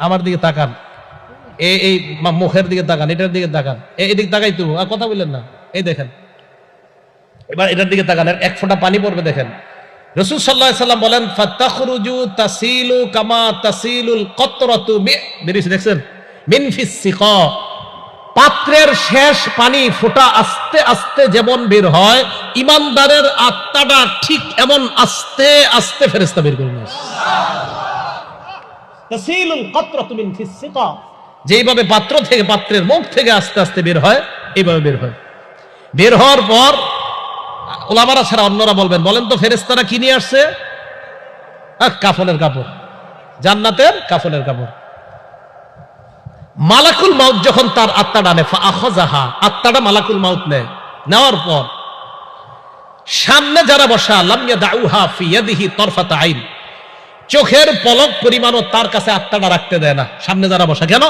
আমার দিকে তাকান, এই মুখের দিকে তাকান, এটার দিকে তাকান, এদিক তাকাই তো, আর কথা বললেন না। এই দেখেন, এবার এটার দিকে তাকান, এক ফোঁটা পানি পড়বে দেখেন। রাসূল সাল্লাল্লাহু আলাইহি সাল্লাম বলেন, ফাতাখরুজু তাসিলু কামা তাসিলুল কতরাতু বেরিয়েছে দেখছেন, মিন ফিস সিকা। পাত্রের শেষ পানি ফোঁটা আস্তে আস্তে যেমন বের হয়, ইমানদারের আত্মাটা ঠিক এমন আস্তে আস্তে ফেরেশতা বের করে নিয়ে আসে। তাসিলুল কতরাতু মিন ফিস সিকা, যেইভাবে পাত্র থেকে, পাত্রের মুখ থেকে আস্তে আস্তে বের হয়, এইভাবে বের হয়। বের হওয়ার পর ওলামারা ছাড়া অন্যরা বলবেন, বলেন তো ফেরেশতারা কি নিয়ে আসছে? কাফনের কাপড়, জান্নাতের কাফনের কাপড়। মালাকুল মাউত যখন তার আত্মাটা নেয়, ফাআখাযাহা, আত্মাটা মালাকুল মাউত নেয়, নেওয়ার পর সামনে যারা বসা, লাম ইয়াদাউহা ফি ইয়াদিহি তরফাতা আইন, চোখের পলক পরিমাণও তার কাছে আত্মাটা রাখতে দেয় না। সামনে যারা বসা, কেন?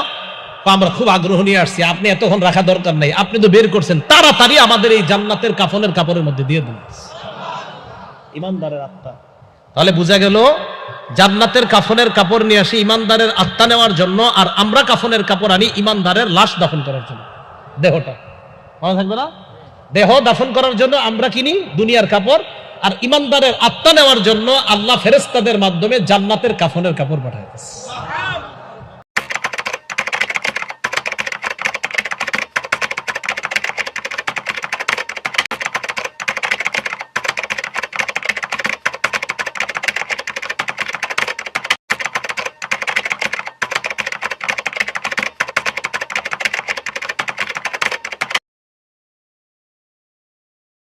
আমরা খুব আগ্রহ নিয়ে আসছি, আপনি এতক্ষণ রাখা দরকার নেই, আপনি তো বের করছেন, তাড়াতাড়ি আমাদের এই জান্নাতের কাফনের কাপড়ের মধ্যে দিয়ে দিন। ইমানদারের আত্মা। তাহলে বোঝা গেল জান্নাতের কাফনের কাপড় নিয়ে আসি ইমানদারের আত্মা নেওয়ার জন্য, আর আমরা কাফনের কাপড় আনি ইমানদারের লাশ দাফন করার জন্য। দেহটা মনে থাকবে না? দেহ দাফন করার জন্য আমরা কিনি দুনিয়ার কাপড়, আর ইমানদারের আত্মা নেওয়ার জন্য আল্লাহ ফেরেশতাদের মাধ্যমে জান্নাতের কাফনের কাপড় পাঠায়।